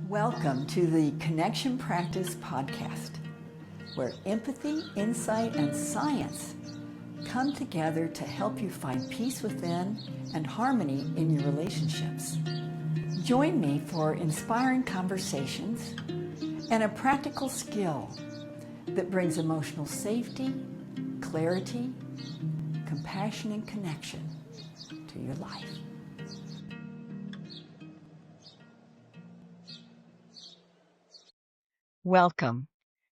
Welcome to the Connection Practice Podcast, where empathy, insight, and science come together to help you find peace within and harmony in your relationships. Join me for inspiring conversations and a practical skill that brings emotional safety, clarity, compassion, and connection to your life. Welcome,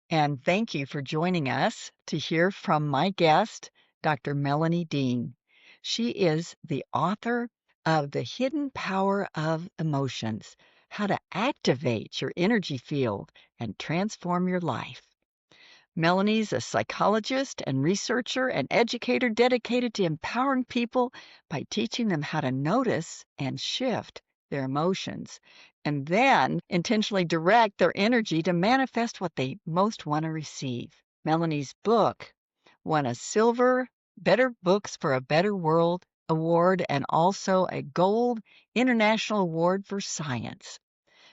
and thank you for joining us to hear from my guest, Dr. Melanie Dean. She is the author of The Hidden Power of Emotions: How to Activate Your Energy Field and Transform Your Life. Melanie's a psychologist and researcher and educator dedicated to empowering people by teaching them how to notice and shift their emotions, and then intentionally direct their energy to manifest what they most want to receive. Melanie's book won a Silver Better Books for a Better World award and also a Gold International Award for Science.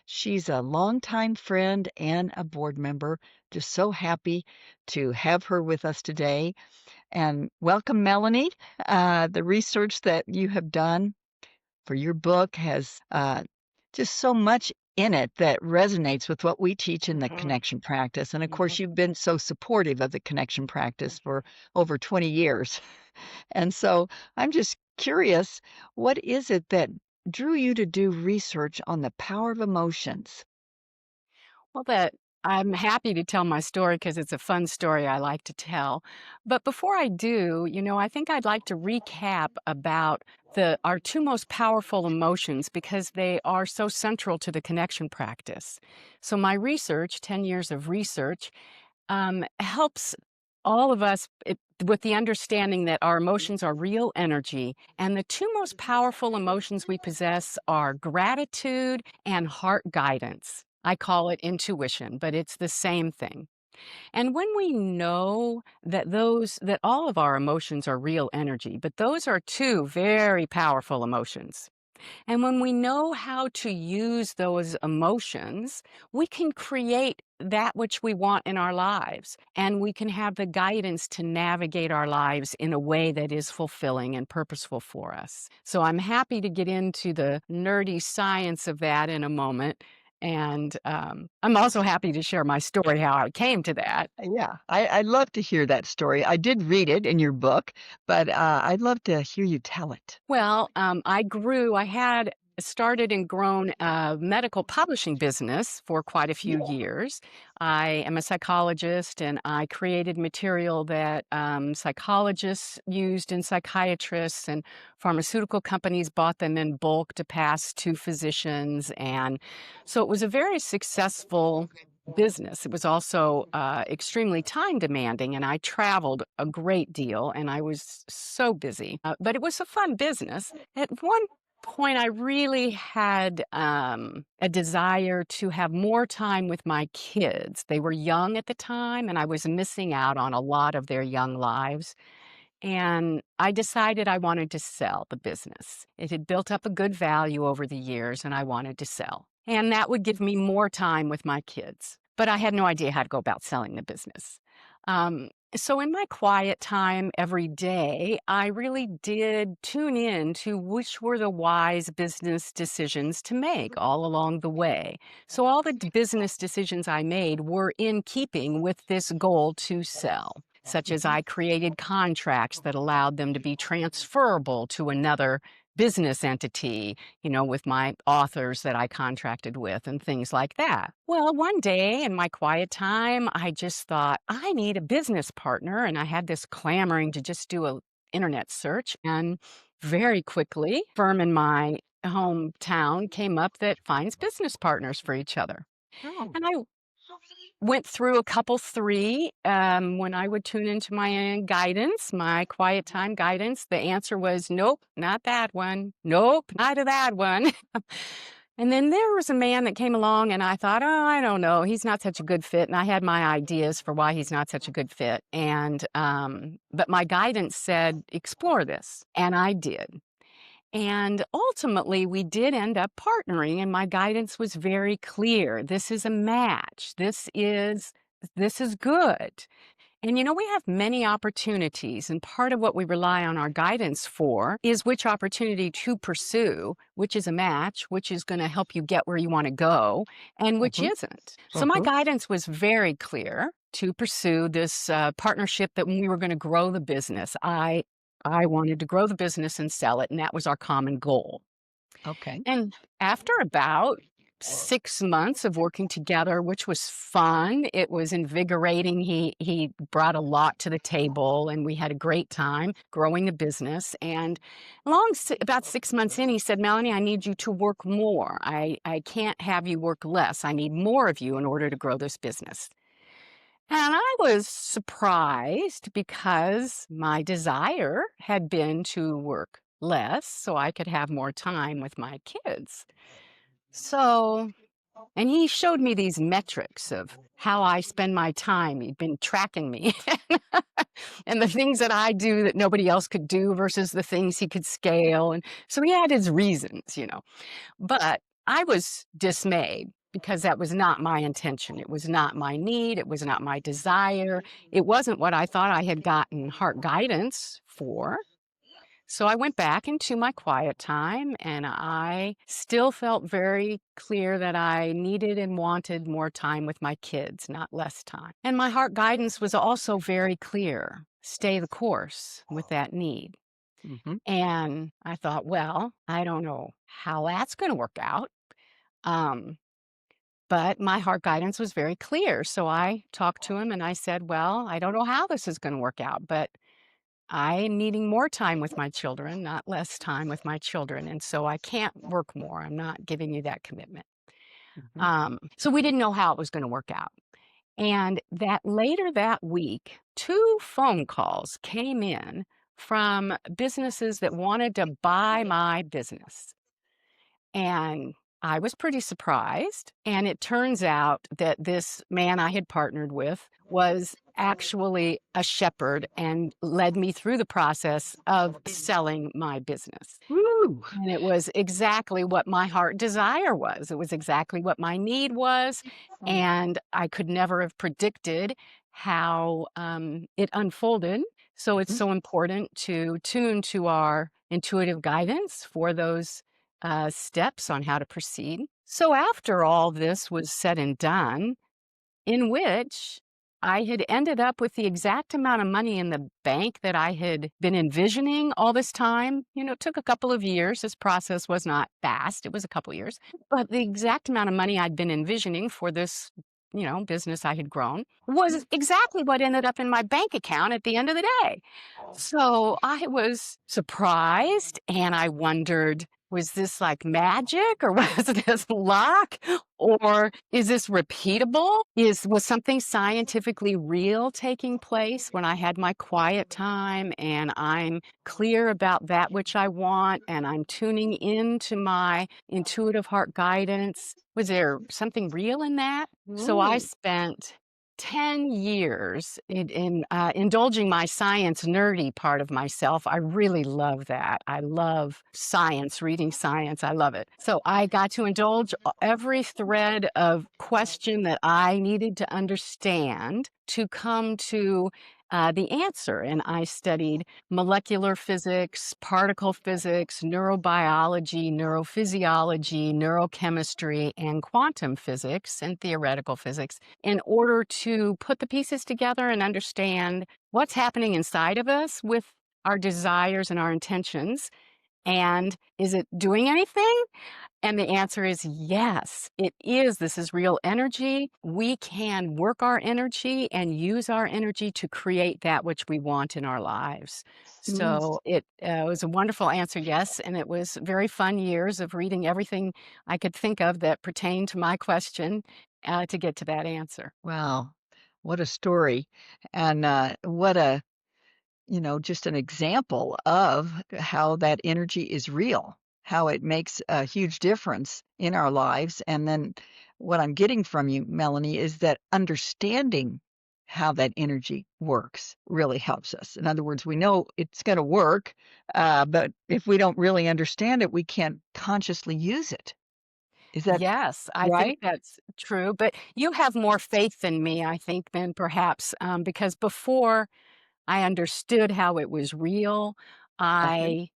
She's a longtime friend and a board member. Just so happy to have her with us today. And welcome, Melanie. The research that you have done for your book has just so much in it that resonates with what we teach in the connection practice. And of course, you've been so supportive of the connection practice for over 20 years. And so I'm just curious, what is it that drew you to do research on the power of emotions? Well, I'm happy to tell my story because it's a fun story I like to tell. But before I do, I think I'd like to recap about our two most powerful emotions because they are so central to the connection practice. So my research, 10 years of research, helps all of us with the understanding that our emotions are real energy. And the two most powerful emotions we possess are gratitude and heart guidance. I call it intuition, but it's the same thing. And when we know that all of our emotions are real energy, but those are two very powerful emotions. And when we know how to use those emotions, we can create that which we want in our lives. And we can have the guidance to navigate our lives in a way that is fulfilling and purposeful for us. So I'm happy to get into the nerdy science of that in a moment. And I'm also happy to share my story, how I came to that. Yeah, I'd love to hear that story. I did read it in your book, but I'd love to hear you tell it. Well, I had started and grown a medical publishing business for quite a few years. I am a psychologist and I created material that psychologists used and psychiatrists and pharmaceutical companies bought them in bulk to pass to physicians. And so it was a very successful business. It was also extremely time demanding, and I traveled a great deal, and I was so busy. But it was a fun business. At one point, I really had a desire to have more time with my kids. They were young at the time, and I was missing out on a lot of their young lives. And I decided I wanted to sell the business. It had built up a good value over the years, and I wanted to sell. And that would give me more time with my kids. But I had no idea how to go about selling the business. So in my quiet time every day, I really did tune in to which were the wise business decisions to make all along the way. So all the business decisions I made were in keeping with this goal to sell, such as I created contracts that allowed them to be transferable to another business entity, with my authors that I contracted with and things like that. Well, one day in my quiet time, I just thought, I need a business partner. And I had this clamoring to just do an internet search. And very quickly, a firm in my hometown came up that finds business partners for each other. Oh. And I went through a couple three when I would tune into my guidance, my quiet time guidance. The answer was, nope, not that one. Nope, not that one. And then there was a man that came along and I thought, oh, I don't know. He's not such a good fit. And I had my ideas for why he's not such a good fit. And, but my guidance said, explore this. And I did. And ultimately, we did end up partnering, and my guidance was very clear. This is a match. This is good. And we have many opportunities, and part of what we rely on our guidance for is which opportunity to pursue, which is a match, which is going to help you get where you want to go, and which Mhm. isn't. So my Mhm. guidance was very clear to pursue this partnership that when we were going to grow the business. I wanted to grow the business and sell it, and that was our common goal. Okay. And after about 6 months of working together, which was fun, it was invigorating. He brought a lot to the table, and we had a great time growing the business. And about 6 months in, he said, "Melanie, I need you to work more. I can't have you work less. I need more of you in order to grow this business." And I was surprised because my desire had been to work less so I could have more time with my kids. So, and he showed me these metrics of how I spend my time. He'd been tracking me and the things that I do that nobody else could do versus the things he could scale. And so he had his reasons. But I was dismayed because that was not my intention. It was not my need. It was not my desire. It wasn't what I thought I had gotten heart guidance for. So I went back into my quiet time, and I still felt very clear that I needed and wanted more time with my kids, not less time. And my heart guidance was also very clear: stay the course with that need. Mhm. And I thought, well, I don't know how that's going to work out. Um, but my heart guidance was very clear. So I talked to him and I said, well, I don't know how this is going to work out, but I'm needing more time with my children, not less time with my children. And so I can't work more. I'm not giving you that commitment. Mhm. So we didn't know how it was going to work out. And that later that week, 2 phone calls came in from businesses that wanted to buy my business. And I was pretty surprised. And it turns out that this man I had partnered with was actually a shepherd and led me through the process of selling my business. Woo! And it was exactly what my heart desire was. It was exactly what my need was. And I could never have predicted how it unfolded. So it's Mhm. so important to tune to our intuitive guidance for those steps on how to proceed. So after all this was said and done, in which I had ended up with the exact amount of money in the bank that I had been envisioning all this time. It took a couple of years. This process was not fast, it was a couple years. But the exact amount of money I'd been envisioning for this, business I had grown was exactly what ended up in my bank account at the end of the day. So I was surprised and I wondered, was this like magic or was this luck? Or is this repeatable? Was something scientifically real taking place when I had my quiet time and I'm clear about that which I want and I'm tuning into my intuitive heart guidance? Was there something real in that? So I Mm. spent 10 years in indulging my science nerdy part of myself. I really love that. I love science, reading science. I love it. So I got to indulge every thread of question that I needed to understand to come to the answer. And I studied molecular physics, particle physics, neurobiology, neurophysiology, neurochemistry, and quantum physics and theoretical physics in order to put the pieces together and understand what's happening inside of us with our desires and our intentions. And is it doing anything? And the answer is yes, it is. This is real energy. We can work our energy and use our energy to create that which we want in our lives. Mm. So it was a wonderful answer, yes. And it was very fun years of reading everything I could think of that pertained to my question to get to that answer. Wow. What a story. And what a, just an example of how that energy is real, how it makes a huge difference in our lives. And then what I'm getting from you, Melanie, is that understanding how that energy works really helps us. In other words, we know it's going to work, but if we don't really understand it, we can't consciously use it. Is that Yes, I think right? that's true, but you have more faith than me, I think, than perhaps, because before I understood how it was real, Okay. I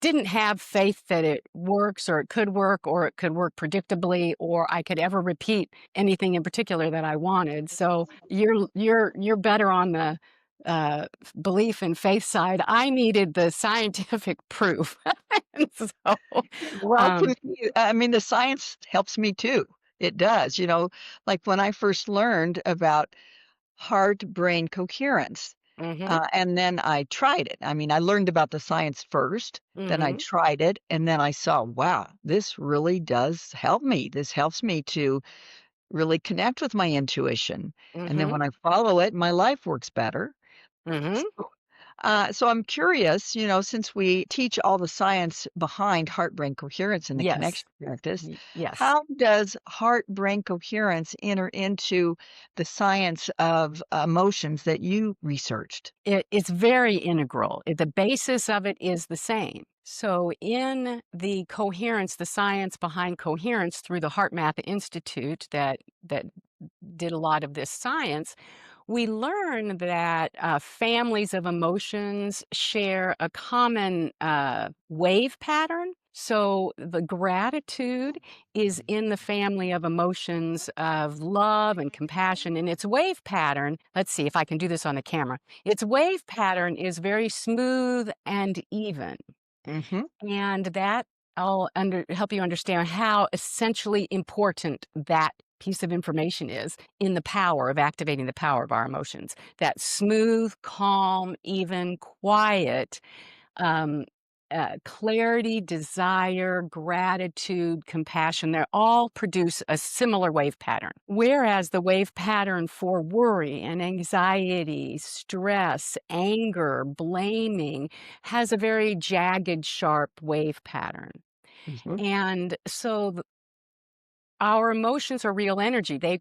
didn't have faith that it works or it could work predictably or I could ever repeat anything in particular that I wanted. So you're better on the belief and faith side. I needed the scientific proof. And so Well, um I mean, the science helps me too. It does. Like when I first learned about heart-brain coherence, mhm, and then I tried it. I mean, I learned about the science first, then I mhm, tried it, and then I saw, wow, this really does help me. This helps me to really connect with my intuition. And then mhm, when I follow it, my life works better. mhm. So, so I'm curious, since we teach all the science behind heart-brain coherence in the Yes. connection practice, Yes. how does heart-brain coherence enter into the science of emotions that you researched? It's very integral. The basis of it is the same. So, in the coherence, the science behind coherence through the HeartMath Institute that did a lot of this science, we learn that families of emotions share a common wave pattern. So the gratitude is in the family of emotions of love and compassion. And its wave pattern, let's see if I can do this on the camera. Its wave pattern is very smooth and even. Mhm, And that I'll help you understand how essentially important that piece of information is in the power of activating the power of our emotions. That smooth, calm, even, quiet um, clarity, desire, gratitude, compassion, they all produce a similar wave pattern. Whereas the wave pattern for worry and anxiety, stress, anger, blaming has a very jagged, sharp wave pattern. mhm, And so our emotions are real energy. They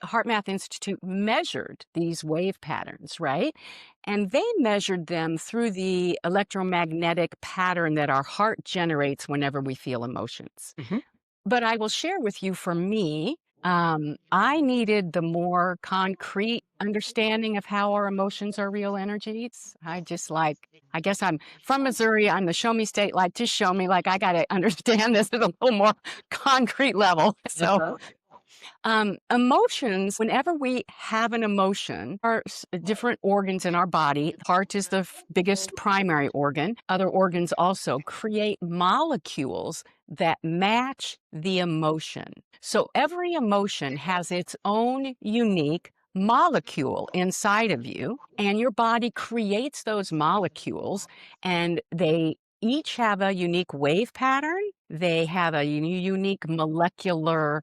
HeartMath Institute measured these wave patterns, right? And they measured them through the electromagnetic pattern that our heart generates whenever we feel emotions. mhm. But I will share with you for me, I needed the more concrete understanding of how our emotions are real energies. I guess I'm from Missouri. I'm the show me state, like, just show me, like, I got to understand this at a little more concrete level. So, Uh-huh. emotions, whenever we have an emotion, are different organs in our body. Heart is the biggest primary organ. Other organs also create molecules that match the emotion. So every emotion has its own unique molecule inside of you, and your body creates those molecules, and they each have a unique wave pattern. They have a unique molecular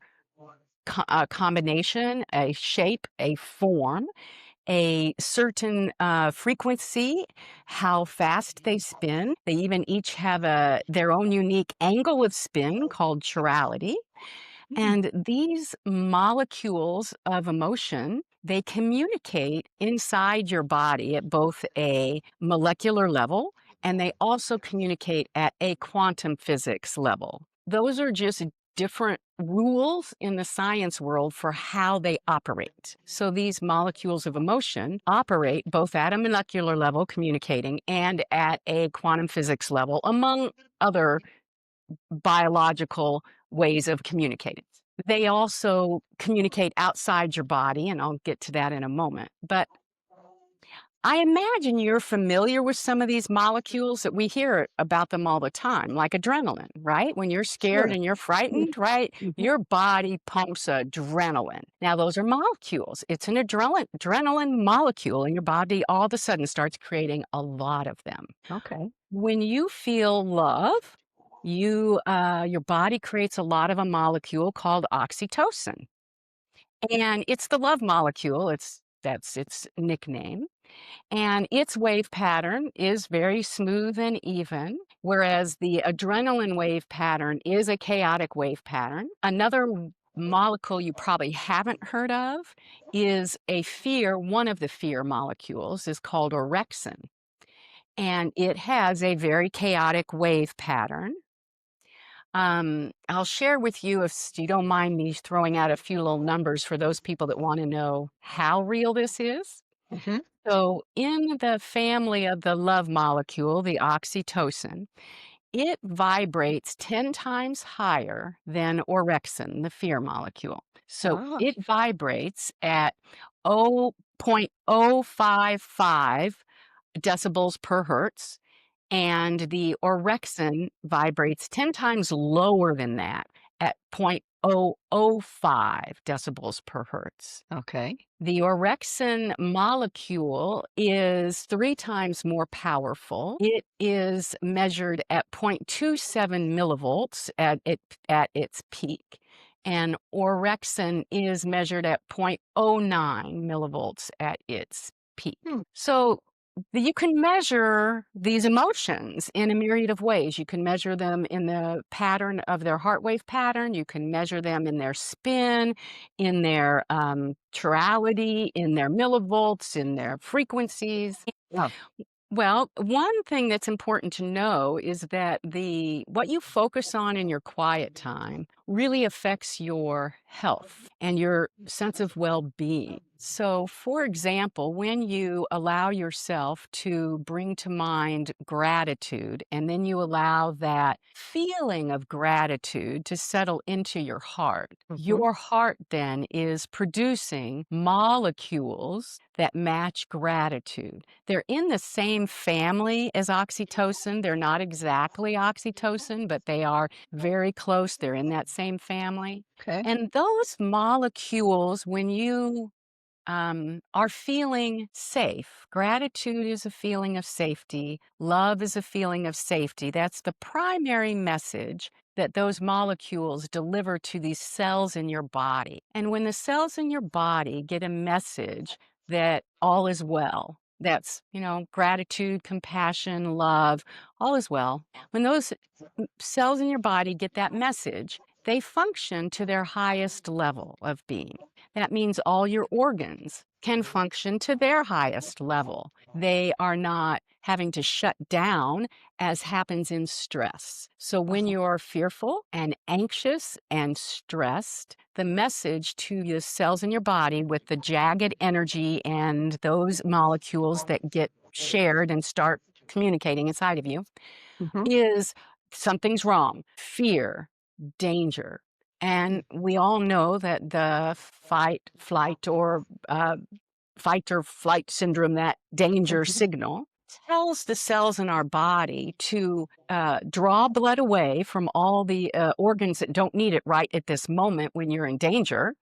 combination, a shape, a form, a certain frequency, how fast they spin. They even each have their own unique angle of spin called chirality. Mm, And these molecules of emotion, they communicate inside your body at both a molecular level and they also communicate at a quantum physics level. Those are just different rules in the science world for how they operate. So these molecules of emotion operate both at a molecular level, communicating, and at a quantum physics level, among other biological ways of communicating. They also communicate outside your body, and I'll get to that in a moment. But I imagine you're familiar with some of these molecules that we hear about them all the time, like adrenaline, right? When you're scared sure. and you're frightened, right? Mhm. Your body pumps adrenaline. Now, those are molecules. It's an adrenaline molecule, and your body all of a sudden starts creating a lot of them. Okay. When you feel love, your body creates a lot of a molecule called oxytocin, and it's the love molecule. That's its nickname, and its wave pattern is very smooth and even, whereas the adrenaline wave pattern is a chaotic wave pattern. Another molecule you probably haven't heard of is a fear. One of the fear molecules is called orexin, and it has a very chaotic wave pattern. I'll share with you, if you don't mind me throwing out a few little numbers for those people that want to know how real this is. Hmm. So, in the family of the love molecule, the oxytocin, it vibrates 10 times higher than orexin, the fear molecule. So, Ah, it vibrates at 0.055 decibels per hertz, and the orexin vibrates 10 times lower than that at 0.005 decibels per hertz. okay. The orexin molecule is 3 times more powerful. It is measured at 0.27 millivolts at its peak, and orexin is measured at 0.09 millivolts at its peak. Hmm. So you can measure these emotions in a myriad of ways. You can measure them in the pattern of their heart wave pattern. You can measure them in their spin, in their chirality, in their millivolts, in their frequencies. Oh, Well, one thing that's important to know is that what you focus on in your quiet time really affects your health and your sense of well-being. So, for example, when you allow yourself to bring to mind gratitude, and then you allow that feeling of gratitude to settle into hmm, your heart then is producing molecules that match gratitude. They're in the same family as oxytocin. They're not exactly oxytocin, but they are very close. They're in that same family. okay. And those molecules, when you are feeling safe. Gratitude is a feeling of safety. Love is a feeling of safety. That's the primary message that those molecules deliver to these cells in your body. And when the cells in your body get a message that all is well, that's, gratitude, compassion, love, all is well. When those cells in your body get that message, they function to their highest level of being. That means all your organs can function to their highest level. They are not having to shut down as happens in stress. So when Uh-huh. you're fearful and anxious and stressed, the message to the cells in your body with the jagged energy and those molecules that get shared and start communicating inside of you Hmm. is something's wrong, fear, danger. And we all know that the fight or flight syndrome, that danger Hmm. signal, tells the cells in our body to draw blood away from all the organs that don't need it right at this moment when you're in danger.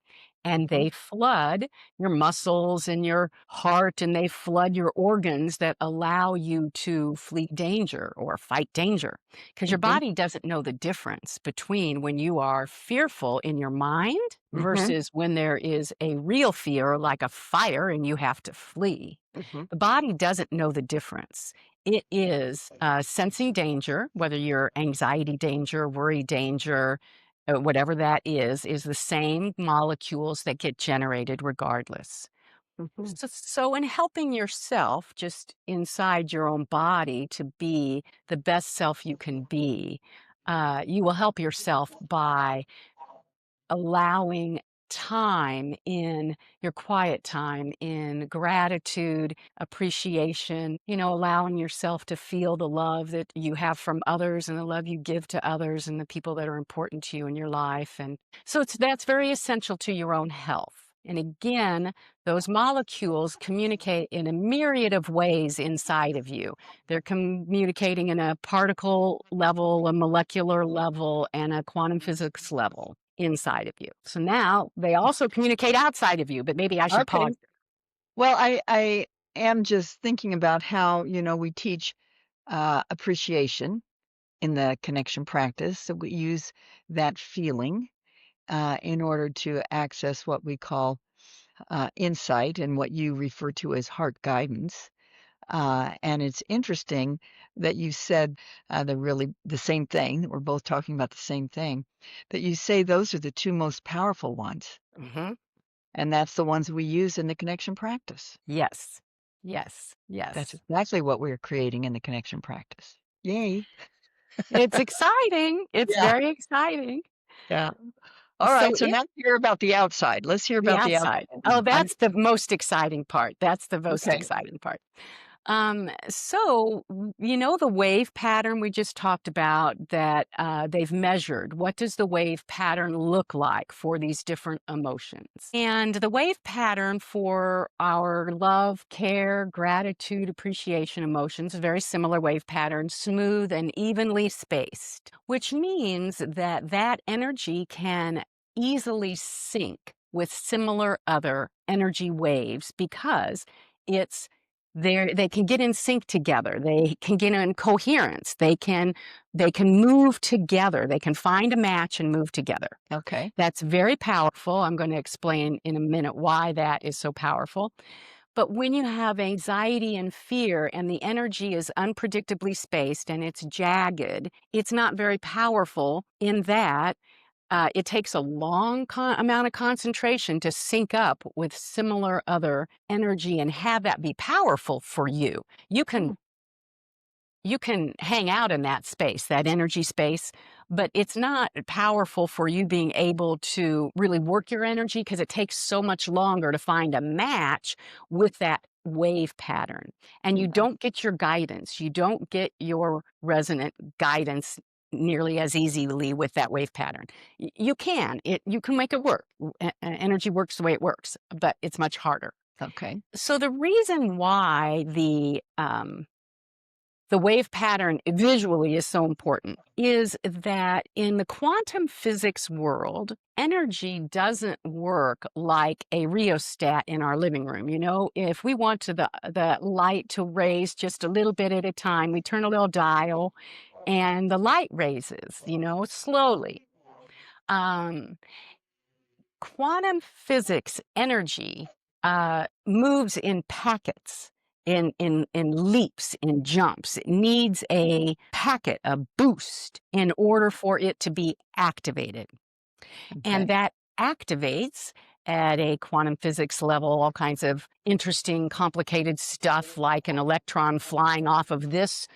And Hmm. they flood your muscles and your heart, and they flood your organs that allow you to flee danger or fight danger. Because your Hmm. body doesn't know the difference between when you are fearful in your mind Hmm. versus when there is a real fear like a fire and you have to flee. Hmm. The body doesn't know the difference. It is sensing danger, whether you're anxiety danger, worry danger, whatever that is the same molecules that get generated regardless. Hmm. So, in helping yourself just inside your own body to be the best self you can be, you will help yourself by allowing time in your quiet time in gratitude, appreciation, allowing yourself to feel the love that you have from others and the love you give to others and the people that are important to you in your life. And so that's very essential to your own health. And again, those molecules communicate in a myriad of ways inside of you. They're communicating in a particle level, a molecular level, and a quantum physics level inside of you. So now they also communicate outside of you, but maybe I should Okay. pause. Well, I am just thinking about how, we teach appreciation in the connection practice. So we use that feeling in order to access what we call insight and what you refer to as heart guidance. And it's interesting that you said the same thing, that we're both talking about the same thing, that you say those are the two most powerful ones. Hmm. And that's the ones we use in the connection practice. Yes. Yes. That's Yes. exactly what we're creating in the connection practice. Yay. It's exciting. It's Yeah. very exciting. Yeah. All So right. So now let's hear about the outside. Let's hear the about the outside. outside. Oh, I'm that's the most exciting part. That's the most okay. exciting part. You know the wave pattern we just talked about that they've measured. What does the wave pattern look like for these different emotions? And the wave pattern for our love, care, gratitude, appreciation emotions, a very similar wave pattern, smooth and evenly spaced, which means that that energy can easily sync with similar other energy waves because it's they can get in sync together. They can get in coherence. They can move together. They can find a match and move together. Okay. That's very powerful. I'm going to explain in a minute why that is so powerful. But when you have anxiety and fear and the energy is unpredictably spaced and it's jagged, it's not very powerful in that it takes a long amount of concentration to sync up with similar other energy and have that be powerful for you. You can Hmm. you can hang out in that space, that energy space, but it's not powerful for you being able to really work your energy because it takes so much longer to find a match with that wave pattern. And you Yeah. don't get your guidance. You don't get your resonant guidance nearly as easily with that wave pattern. You can. You can make it work. Energy works the way it works, but it's much harder. Okay. So the reason why the wave pattern visually is so important is that in the quantum physics world, energy doesn't work like a rheostat in our living room. You know, if we want the light to raise just a little bit at a time, we turn a little dial and the light raises, slowly. Um, Quantum physics energy moves in packets, in leaps, in jumps. It needs a packet, a boost, in order for it to be activated. And Okay. that activates at a quantum physics level all kinds of interesting, complicated stuff like an electron flying off of this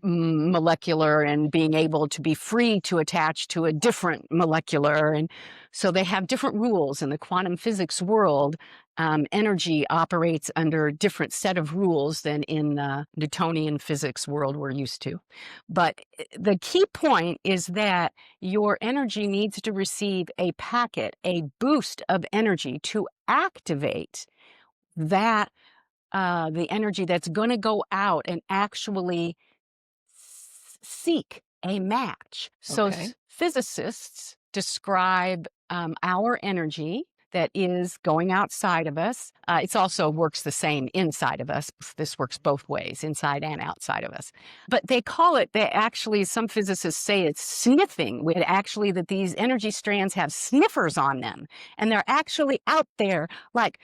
molecular and being able to be free to attach to a different molecular. And so they have different rules in the quantum physics world. Energy operates under a different set of rules than in the Newtonian physics world we're used to. But the key point is that your energy needs to receive a packet, a boost of energy to activate that the energy that's going to go out and actually seek a match. So Okay. physicists describe our energy that is going outside of us. It also works the same inside of us. This works both ways, inside and outside of us. But some physicists say it's sniffing, with actually that these energy strands have sniffers on them. And they're actually out there like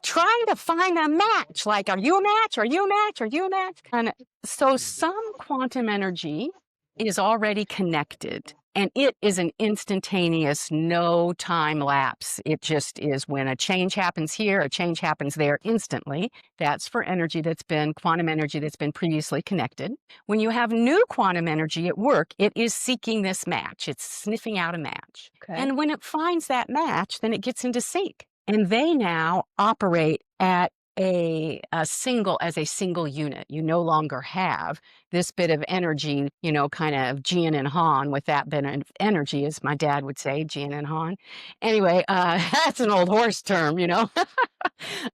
trying to find a match. Like, are you a match? Are you a match? Are you a match? And so some quantum energy is already connected and it is an instantaneous, no time lapse. It just is when a change happens here, a change happens there instantly. That's for quantum energy that's been previously connected. When you have new quantum energy at work, it is seeking this match. It's sniffing out a match. Okay. And when it finds that match, then it gets into sync. And they now operate at as a single unit. You no longer have this bit of energy, kind of Jian and Han with that bit of energy, as my dad would say, Jian and Han. Anyway, that's an old horse term.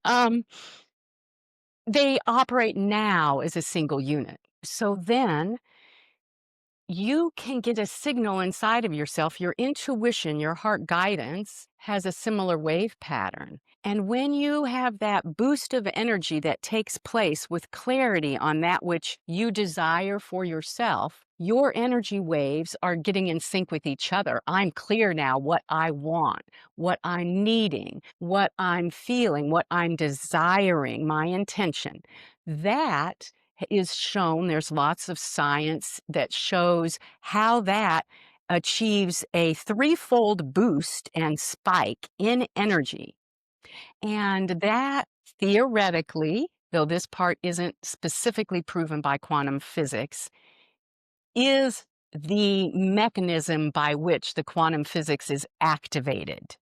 um, they operate now as a single unit. So then you can get a signal inside of yourself. Your intuition, your heart guidance has a similar wave pattern. And when you have that boost of energy that takes place with clarity on that which you desire for yourself, your energy waves are getting in sync with each other. I'm clear now what I want, what I'm needing, what I'm feeling, what I'm desiring, my intention. That is shown, there's lots of science that shows how that achieves a threefold boost and spike in energy. And that theoretically, though this part isn't specifically proven by quantum physics, is the mechanism by which the quantum physics is activated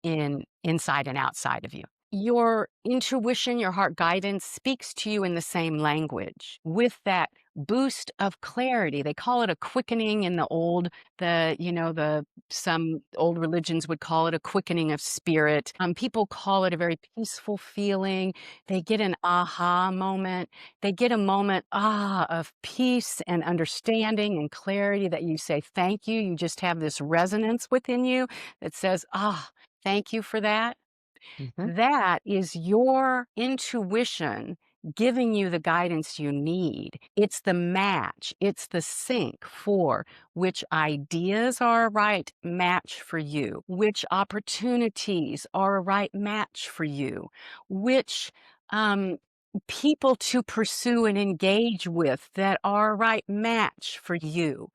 inside and outside of you. Your intuition, your heart guidance speaks to you in the same language with that boost of clarity. They call it a quickening in some old religions would call it a quickening of spirit. People call it a very peaceful feeling. They get an aha moment. They get a moment, of peace and understanding and clarity that you say, thank you. You just have this resonance within you that says, thank you for that. Mhm. That is your intuition giving you the guidance you need. It's the match, it's the sync for which ideas are a right match for you, which opportunities are a right match for you, which people to pursue and engage with that are a right match for you.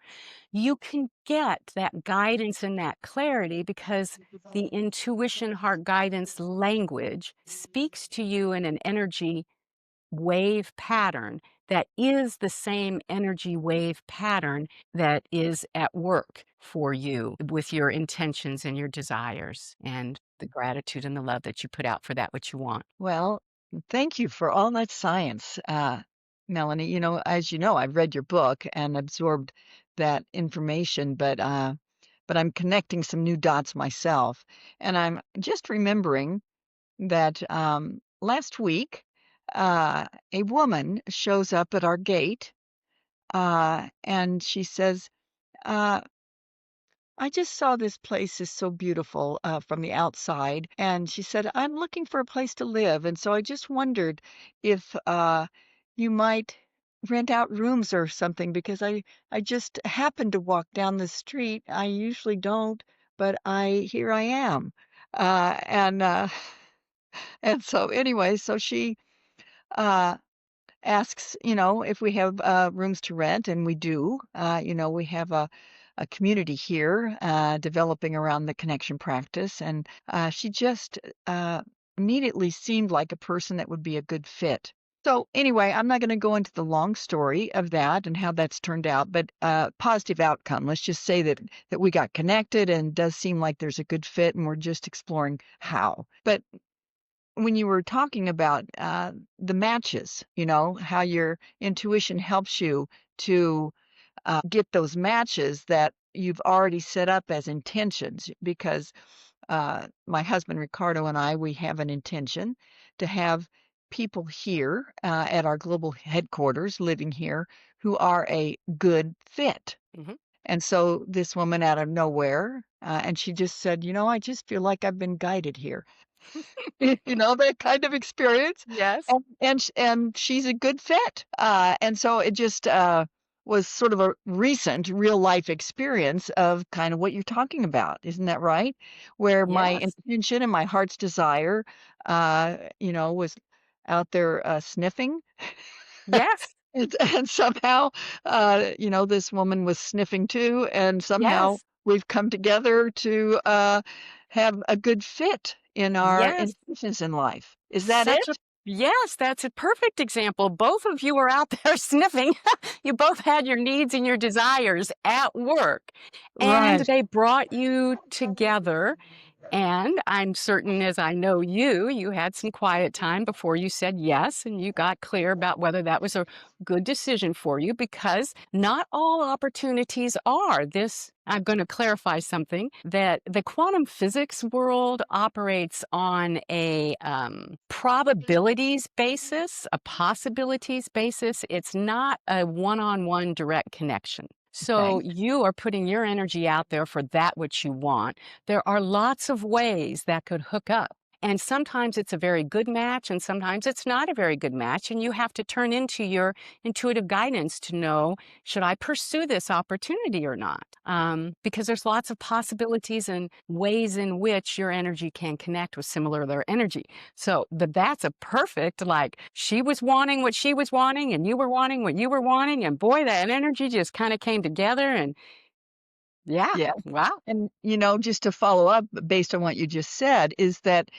You can get that guidance and that clarity because the intuition heart guidance language speaks to you in an energy wave pattern that is the same energy wave pattern that is at work for you with your intentions and your desires and the gratitude and the love that you put out for that which you want. Well, thank you for all that science, Melanie. As you know, I've read your book and absorbed that information, but I'm connecting some new dots myself. And I'm just remembering that last week, a woman shows up at our gate and she says, uh, I just saw this place is so beautiful from the outside. And she said, I'm looking for a place to live. And so I just wondered if you might rent out rooms or something because I just happened to walk down the street. I usually don't, but here I am. Uh, and uh, and so anyway, so she uh, asks, if we have rooms to rent, and we do. We have a community here developing around the connection practice, and she just immediately seemed like a person that would be a good fit. So anyway, I'm not going to go into the long story of that and how that's turned out, but positive outcome. Let's just say that we got connected, and it does seem like there's a good fit, and we're just exploring how. But when you were talking about the matches, how your intuition helps you to get those matches that you've already set up as intentions, because my husband Ricardo and we have an intention to have people here at our global headquarters living here who are a good fit. Mhm. And so this woman out of nowhere, and she just said, I just feel like I've been guided here. That kind of experience. Yes. And she's a good fit. And so it just was sort of a recent real life experience of kind of what you're talking about. Isn't that right? Where my Yes. intention and my heart's desire, was out there sniffing. Yes. And somehow, this woman was sniffing too, and somehow Yes. we've come together to have a good fit in our Yes. intentions in life. Is that Such a it? Yes, that's a perfect example. Both of you were out there sniffing. You both had your needs and your desires at work, and Right. they brought you together. And I'm certain, as I know you, you had some quiet time before you said yes, and you got clear about whether that was a good decision for you because not all opportunities are. I'm going to clarify something that the quantum physics world operates on a probabilities basis, a possibilities basis. It's not a one on one direct connection. So Okay. you are putting your energy out there for that which you want. There are lots of ways that could hook up. And sometimes it's a very good match, and sometimes it's not a very good match. And you have to turn into your intuitive guidance to know, should I pursue this opportunity or not? Because there's lots of possibilities and ways in which your energy can connect with similar energy. So that's a perfect, like, she was wanting what she was wanting, and you were wanting what you were wanting. And boy, that energy just kind of came together. And yeah, Yeah. wow. And, just to follow up based on what you just said is that,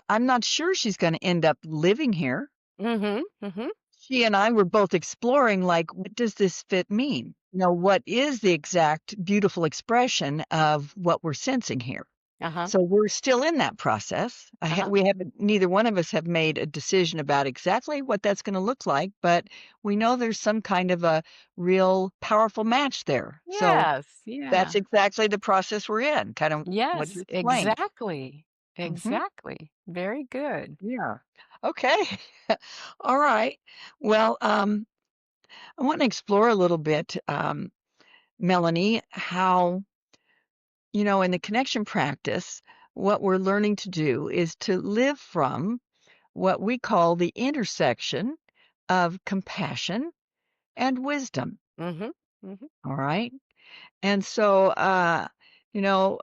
I'm not sure she's going to end up living here. Mm hmm. Mm hmm. She and I were both exploring, like, what does this fit mean? What is the exact beautiful expression of what we're sensing here? Uh huh. So we're still in that process. Uh huh. We haven't, neither one of us have made a decision about exactly what that's going to look like, but we know there's some kind of a real powerful match there. So Yes. that's Yeah. exactly the process we're in, kind of what you Yes. explained. Exactly. Mhm. Exactly. Very good. Yeah. Okay. All right. Well, I want to explore a little bit, Melanie, how, in the connection practice, what we're learning to do is to live from what we call the intersection of compassion and wisdom. Mm hmm. Mm hmm. All right. And so, you know,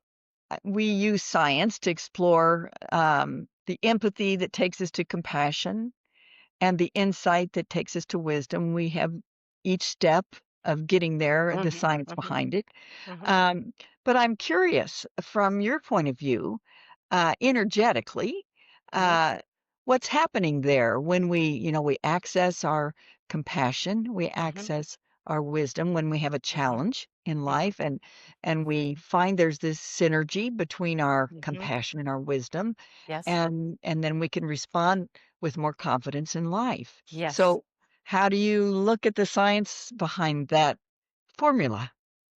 we use science to explore the empathy that takes us to compassion and the insight that takes us to wisdom. We have each step of getting there, Mm the hmm. science Mm hmm. behind it. Mm hmm. Um, but I'm curious, from your point of view, energetically, Mm hmm. uh, what's happening there when we access our compassion, we Mm hmm. access our wisdom when we have a Mm hmm. challenge in Mm hmm. life, and we find there's this synergy between our Mm hmm. compassion and our wisdom, Yes. and then we can respond with more confidence in life. Yes. So, how do you look at the science behind that formula,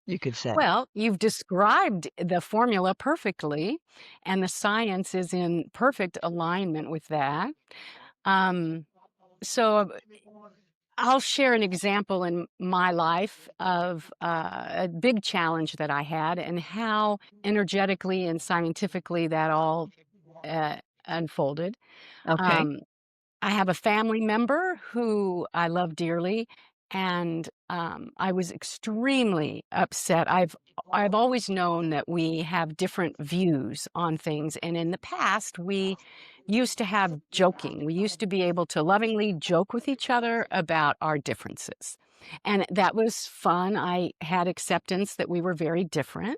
you could say? Well, you've described the formula perfectly, and the science is in perfect alignment with that. Um, so I'll share an example in my life of a big challenge that I had and how energetically and scientifically that all uh, unfolded. Okay. Um, I have a family member who I love dearly, and I was extremely upset. I've always known that we have different views on things, and in the past, we used to have joking. We used to be able to lovingly joke with each other about our differences, and that was fun. I had acceptance that we were very different,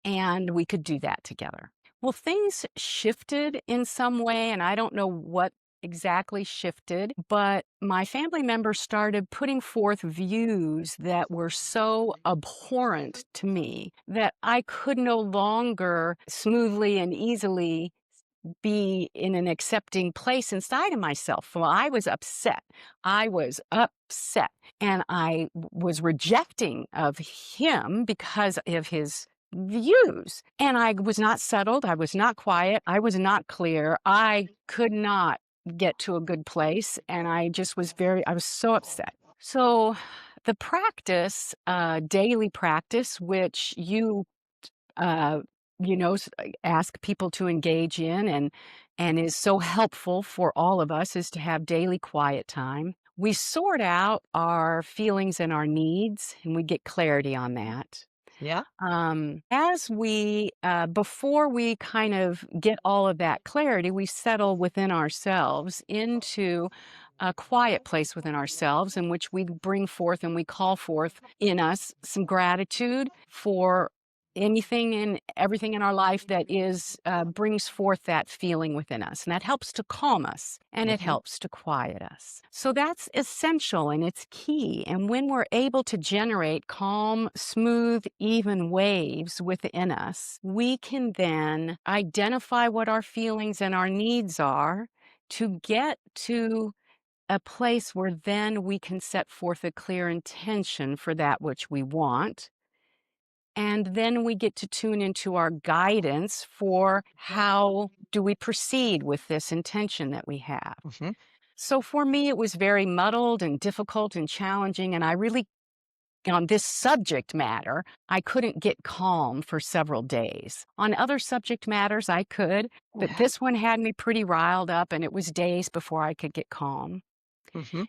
and we could do that together. Well, things shifted in some way, and I don't know what exactly shifted, but my family members started putting forth views that were so abhorrent to me that I could no longer smoothly and easily be in an accepting place inside of myself. Well, I was upset. I was upset. And was rejecting of him because of his views. And I was not settled. I was not quiet. I was not clear. I could not get to a good place. And I was so upset. So the practice, daily practice, which uh, ask people to engage in and is so helpful for all of us is to have daily quiet time. We sort out our feelings and our needs, and we get clarity on that. Yeah. As we, before we kind of get all of that clarity, we settle within ourselves into a quiet place within ourselves in which we bring forth and we call forth in us some gratitude for anything and everything in our life that is brings forth that feeling within us, and that helps to calm us and it Mhm. helps to quiet us. So that's essential and it's key. And when we're able to generate calm, smooth, even waves within us, we can then identify what our feelings and our needs are to get to a place where then we can set forth a clear intention for that which we want. And then we get to tune into our guidance for how do we proceed with this intention that we have. Mhm. So for me, it was very muddled and difficult and challenging. And I really on this subject matter, I couldn't get calm for several days. On other subject matters, I could, but this one had me pretty riled up, and it was days before I could get calm. Mhm.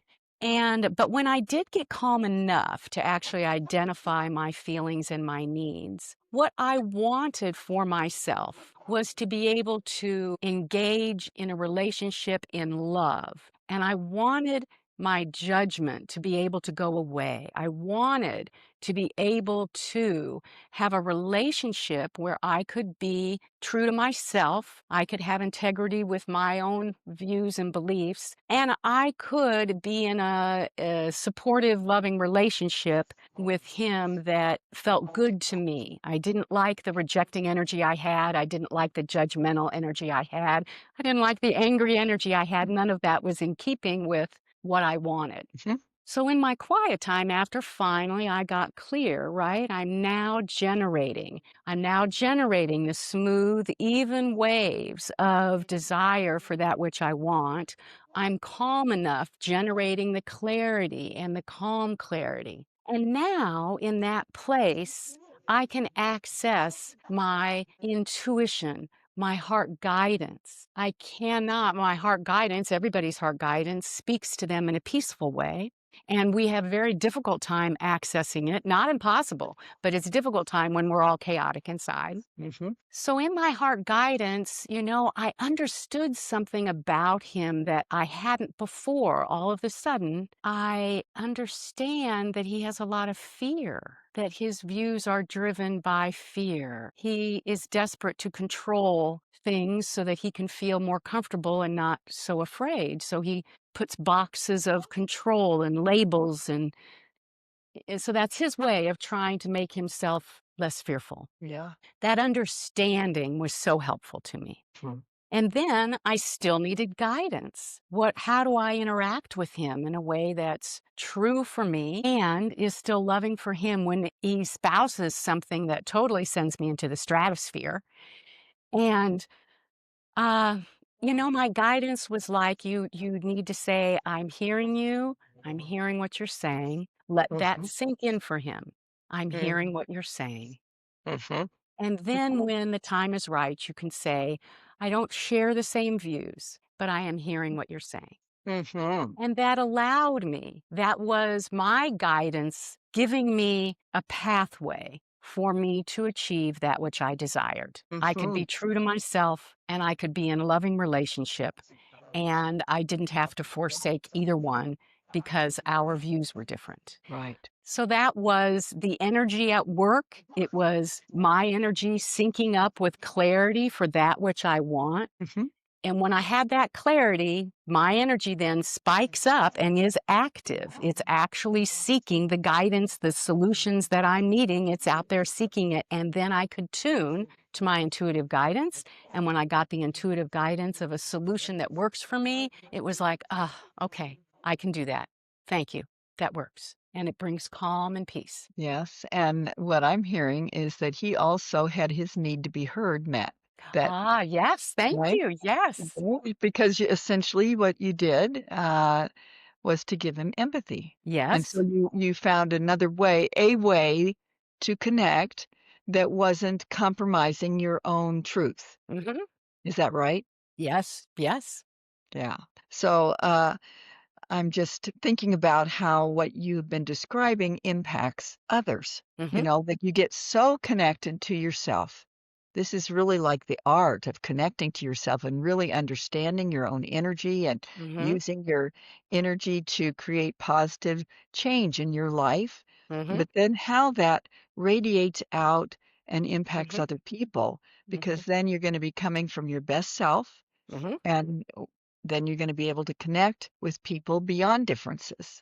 But when I did get calm enough to actually identify my feelings and my needs, what I wanted for myself was to be able to engage in a relationship in love. And I wanted my judgment to be able to go away. I wanted to be able to have a relationship where I could be true to myself. I could have integrity with my own views and beliefs, and I could be in a supportive, loving relationship with him that felt good to me. I didn't like the rejecting energy I had. I didn't like the judgmental energy I had. I didn't like the angry energy I had. None of that was in keeping with what I wanted. Mhm. So in my quiet time, after finally I got clear, right, I'm now generating. I'm now generating the smooth, even waves of desire for that which I want. I'm calm enough, generating the clarity and the calm clarity. And now in that place, I can access my intuition, my heart guidance. My heart guidance, everybody's heart guidance speaks to them in a peaceful way. And we have a very difficult time accessing it. Not impossible, but it's a difficult time when we're all chaotic inside. Mhm. So in my heart guidance, I understood something about him that I hadn't before. All of a sudden, I understand that he has a lot of fear, that his views are driven by fear. He is desperate to control things so that he can feel more comfortable and not so afraid. So he puts boxes of control and labels, and so that's his way of trying to make himself less fearful. Yeah. That understanding was so helpful to me. Hmm. And then I still needed guidance. How do I interact with him in a way that's true for me and is still loving for him when he espouses something that totally sends me into the stratosphere? And uh, my guidance was like, you need to say, I'm hearing you. I'm hearing what you're saying. Let that Mhm. sink in for him. I'm Mm. hearing what you're saying. Mhm. And then when the time is right, you can say, I don't share the same views, but I am hearing what you're saying. Mhm. And that allowed me, that was my guidance, giving me a pathway for me to achieve that which I desired. I could Mhm. be true to myself and I could be in a loving relationship. And I didn't have to forsake either one because our views were different. Right. So that was the energy at work. It was my energy syncing up with clarity for that which I want. Mhm. And when I had that clarity, my energy then spikes up and is active. It's actually seeking the guidance, the solutions that I'm needing. It's out there seeking it. And then I could tune to my intuitive guidance. And when I got the intuitive guidance of a solution that works for me, it was like, okay, I can do that. Thank you. That works. And it brings calm and peace. Yes, and what I'm hearing is that he also had his need to be heard met. That Ah, yes. Thank right? you. Yes. Because essentially what you did, was to give him empathy. And so Yes. you found another way a way to connect that wasn't compromising your own truth. Hmm. Is that right? Yes. Yes. Yeah. So, I'm just thinking about how what you've been describing impacts others. Hmm. Like you get so connected to yourself. This is really like the art of connecting to yourself and really understanding your own energy and Hmm. using your energy to create positive change in your life. Hmm. But then how that radiates out and impacts Hmm. other people, Hmm. because then you're going to be coming from your best self Hmm. and then you're gonna be able to connect with people beyond differences.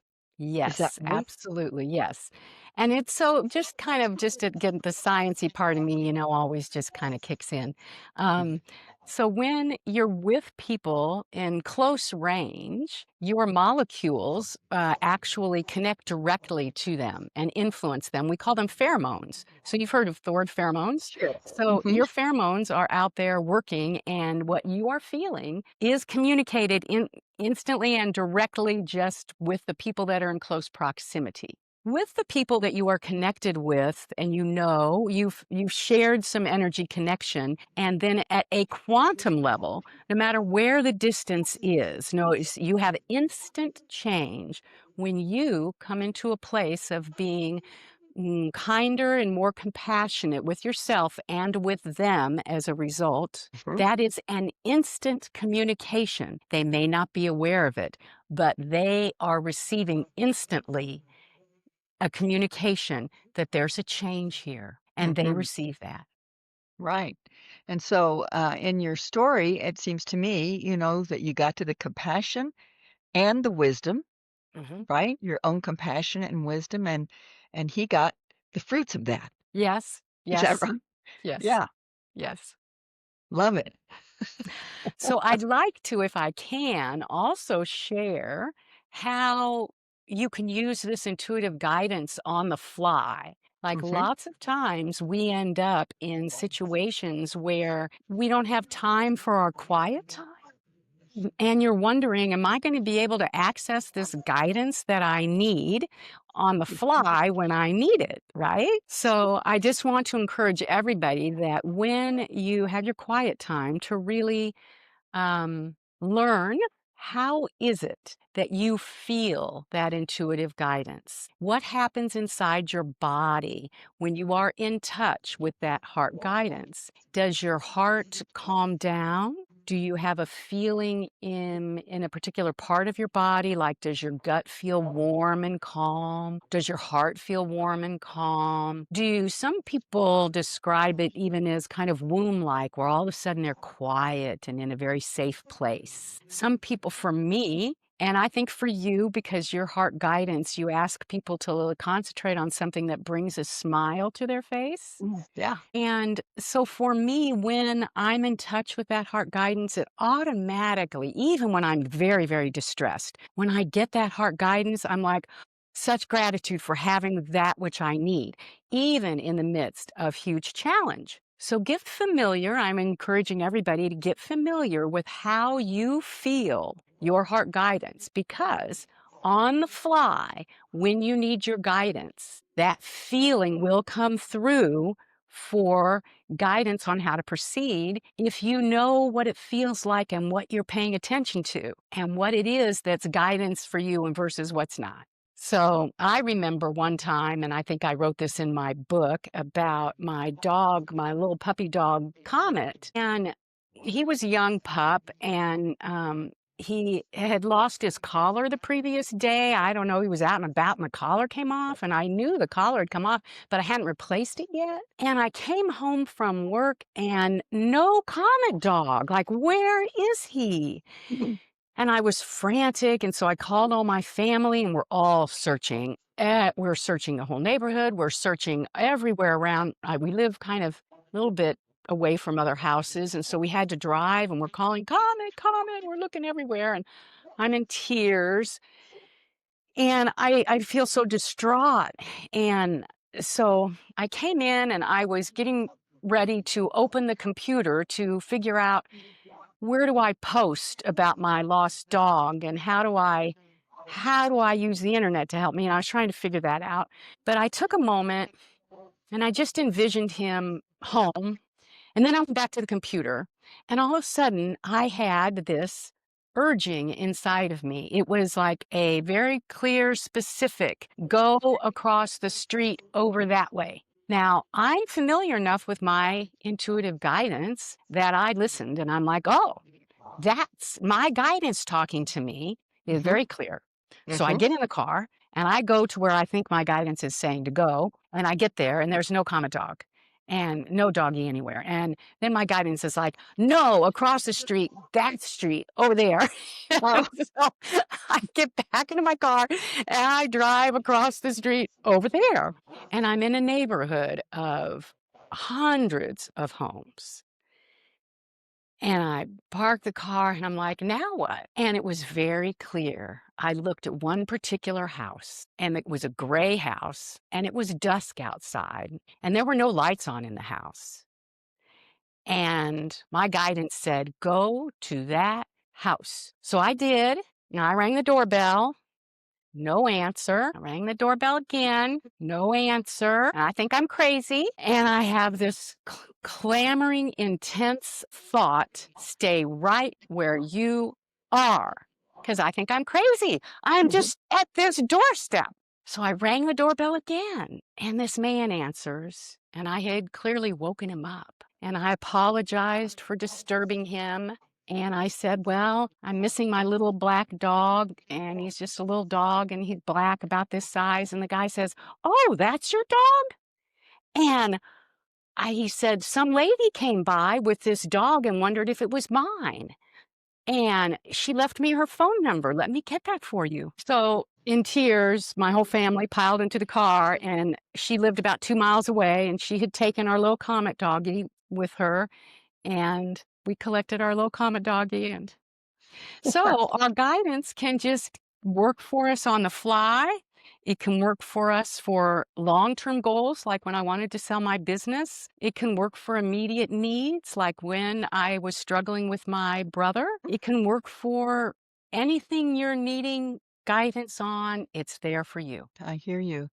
Is that Yes, right? absolutely. Yes. And it's so just kind of just to get the sciencey part of me, always just kind of kicks in. Um, so when you're with people in close range, your molecules actually connect directly to them and influence them. We call them pheromones. So you've heard of the word pheromones. Sure. So Mhm. your pheromones are out there working, and what you are feeling is communicated instantly and directly just with the people that are in close proximity. with the people that you are connected with, and you've shared some energy connection, and then at a quantum level, no matter where the distance is, notice you have instant change when you come into a place of being kinder and more compassionate with yourself and with them as a result. Mhm. That is an instant communication. They may not be aware of it, but they are receiving instantly a communication that there's a change here, and they Mhm. receive that. Right. And so, in your story, it seems to me, that you got to the compassion and the wisdom, Mhm. right? Your own compassion and wisdom, and he got the fruits of that. Yes, Is that yes, right? yes, Yeah, yes. love it. So I'd like to, if I can, also share how you can use this intuitive guidance on the fly. Like Mhm. lots of times we end up in situations where we don't have time for our quiet time. And you're wondering, am I going to be able to access this guidance that I need on the fly when I need it? Right. So I just want to encourage everybody that when you have your quiet time to really learn, how is it that you feel that intuitive guidance? What happens inside your body when you are in touch with that heart guidance? Does your heart calm down? Do you have a feeling in a particular part of your body? Like, does your gut feel warm and calm? Does your heart feel warm and calm? Do some people describe it even as kind of womb-like, where all of a sudden they're quiet and in a very safe place? Some people, for me, and I think for you, because your heart guidance, you ask people to concentrate on something that brings a smile to their face. Yeah. And so for me, when I'm in touch with that heart guidance, it automatically, even when I'm very, very distressed, when I get that heart guidance, I'm like, such gratitude for having that which I need, even in the midst of huge challenge. So get familiar. I'm encouraging everybody to get familiar with how you feel your heart guidance, because on the fly, when you need your guidance, that feeling will come through for guidance on how to proceed if you know what it feels like and what you're paying attention to and what it is that's guidance for you and versus what's not. So I remember one time, and I think I wrote this in my book about my dog, my little puppy dog, Comet. And he was a young pup, and he had lost his collar the previous day. I don't know. He was out and about, and the collar came off, and I knew the collar had come off, but I hadn't replaced it yet. And I came home from work, and no Comet dog. Like, where is he? Mhm. And I was frantic, and so I called all my family, and we're all searching. We're searching the whole neighborhood. We're searching everywhere around. We live kind of a little bit away from other houses, and so we had to drive, and we're calling, Comet, Comet. We're looking everywhere, and I'm in tears, and I feel so distraught. And so I came in, and I was getting ready to open the computer to figure out, where do I post about my lost dog, and how do I use the internet to help me? And I was trying to figure that out. But I took a moment and I just envisioned him home. And then I went back to the computer, and all of a sudden I had this urging inside of me. It was like a very clear, specific, go across the street over that way. Now, I'm familiar enough with my intuitive guidance that I listened, and I'm like, oh, that's my guidance talking to me is Mhm. very clear. So I Mhm. get in the car and I go to where I think my guidance is saying to go. And I get there and there's no common dog and no doggy anywhere. And then my guidance is like, no, across the street, that street over there. Oh. So I get back into my car and I drive across the street over there. And I'm in a neighborhood of hundreds of homes. And I parked the car and I'm like, now what? And it was very clear. I looked at one particular house, and it was a gray house, and it was dusk outside, and there were no lights on in the house. And my guidance said, go to that house. So I did. And I rang the doorbell, No answer. I rang the doorbell again. No answer. I think I'm crazy. And I have this clamoring, intense thought, stay right where you are. Because I think I'm crazy. I'm just at this doorstep. So I rang the doorbell again, and this man answers, and I had clearly woken him up. And I apologized for disturbing him. And I said, well, I'm missing my little black dog, and he's just a little dog, and he's black, about this size. And the guy says, oh, that's your dog? And he said, some lady came by with this dog and wondered if it was mine. And she left me her phone number. Let me get that for you. So, in tears, my whole family piled into the car, and she lived about 2 miles away, and she had taken our little comet doggie with her, and we collected our little comet doggie. And so our guidance can just work for us on the fly. It can work for us for long-term goals, like when I wanted to sell my business. It can work for immediate needs, like when I was struggling with my brother. It can work for anything you're needing guidance on. It's there for you. I hear you.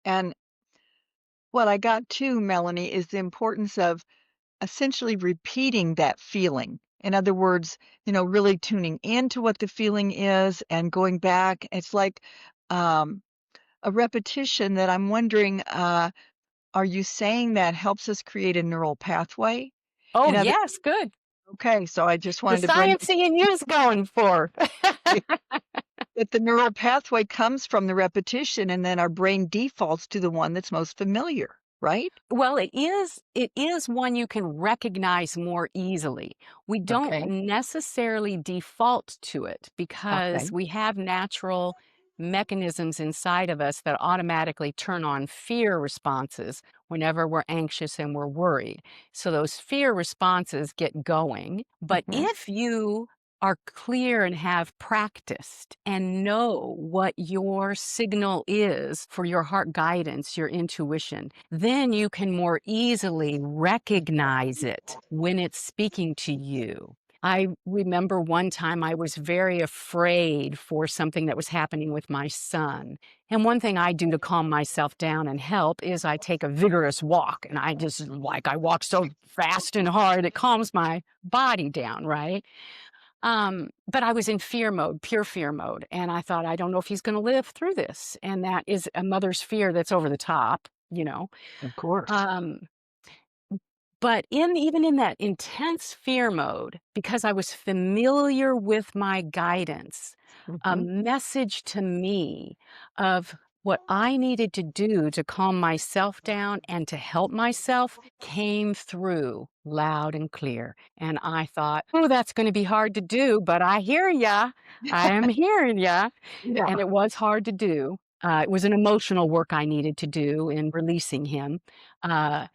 And what I got too, Melanie, is the importance of essentially repeating that feeling. In other words, really tuning into what the feeling is and going back. It's like um, a repetition that I'm wondering, are you saying that helps us create a neural pathway? Oh, In other, yes, good. okay, so I just The wanted to bring science in you's going for. that the neural pathway comes from the repetition, and then our brain defaults to the one that's most familiar, right? Well, it is one you can recognize more easily. We don't Okay. necessarily default to it because Okay. we have natural mechanisms inside of us that automatically turn on fear responses whenever we're anxious and we're worried. So those fear responses get going. But Mhm. if you are clear and have practiced and know what your signal is for your heart guidance, your intuition, then you can more easily recognize it when it's speaking to you. I remember one time I was very afraid for something that was happening with my son. And one thing I do to calm myself down and help is I take a vigorous walk. And I walk so fast and hard, it calms my body down, right? But I was in fear mode, pure fear mode. And I thought, I don't know if he's going to live through this. And that is a mother's fear that's over the top. Of course. Um, but even in that intense fear mode, because I was familiar with my guidance, a Mhm. message to me of what I needed to do to calm myself down and to help myself came through loud and clear. And I thought, oh, that's going to be hard to do, but I hear ya. I am hearing ya. Yeah. And it was hard to do. It was an emotional work I needed to do in releasing him. Uh,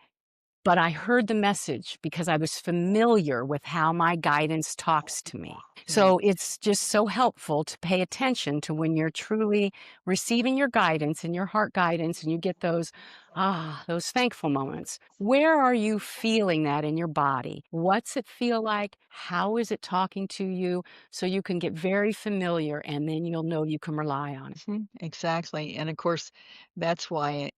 but I heard the message because I was familiar with how my guidance talks to me. Yeah. So it's just so helpful to pay attention to when you're truly receiving your guidance and your heart guidance and you get those thankful moments. Where are you feeling that in your body? What's it feel like? How is it talking to you? So you can get very familiar and then you'll know you can rely on it. Exactly. And of course, that's why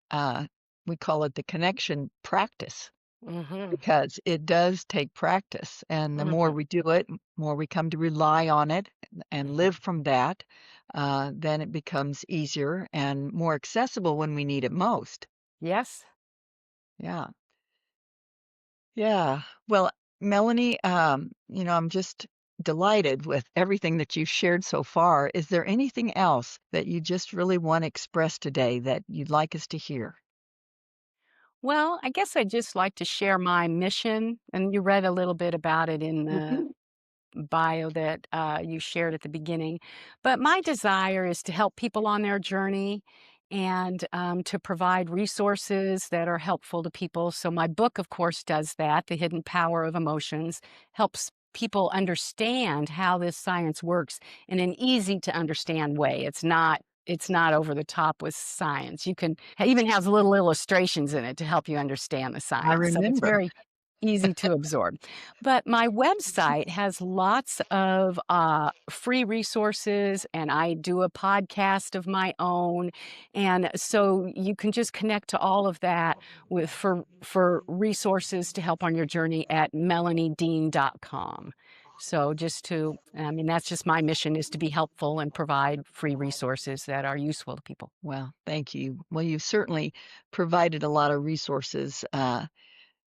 we call it the connection practice, Hmm. because it does take practice. And the more Hmm. we do it, more we come to rely on it and Hmm. live from that, then it becomes easier and more accessible when we need it most. Yes. Yeah. Yeah. Well, Melanie, I'm just delighted with everything that you shared so far. Is there anything else that you just really want to express today that you'd like us to hear? Well, I guess I'd just like to share my mission, and you read a little bit about it in the Mhm. bio that you shared at the beginning. But my desire is to help people on their journey and to provide resources that are helpful to people. So, my book, of course, does that. The Hidden Power of Emotions helps people understand how this science works in an easy to understand way. It's not over the top with science. You can even has little illustrations in it to help you understand the I science. So it's remember. very easy to absorb. But my website has lots of free resources, and I do a podcast of my own. And so you can just connect to all of that with for resources to help on your journey at melaniedean.com. So I mean, that's just my mission, is to be helpful and provide free resources that are useful to people. Well, thank you. Well, you've certainly provided a lot of resources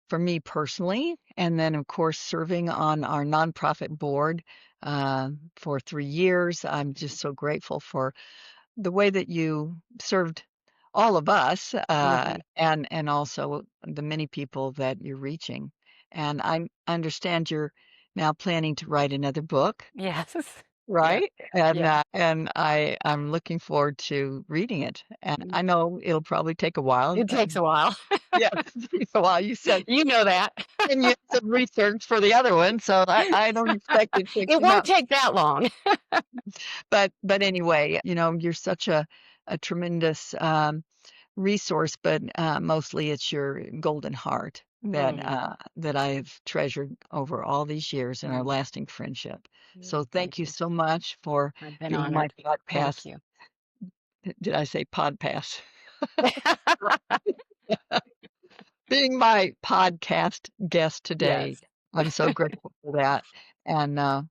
for me personally, and then, of course, serving on our nonprofit board for 3 years. I'm just so grateful for the way that you served all of us, Mhm. and also the many people that you're reaching. And I understand you're now planning to write another book, Yes. Yeah. right? Yeah. And I'm looking forward to reading it. And Mm. I know it'll probably take a while. It takes a while. Yeah, it takes a while. You said You know that. 10 years of research for the other one, so I don't expect it 6 It won't months. take that long. But anyway, you're such a tremendous, resource, but, mostly it's your golden heart Mm, that I've treasured over all these years in our mm, lasting friendship. So thank thank you you. so much for I've been being my honored. Thank podcast. you. Did I say podpass? Being my podcast guest today. Yes. I'm so grateful for that. And, uh,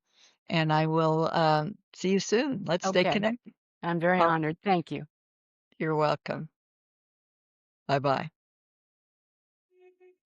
and I will, see you soon. Let's stay Okay. connected. I'm very All right. honored. Thank you. You're welcome. Bye-bye.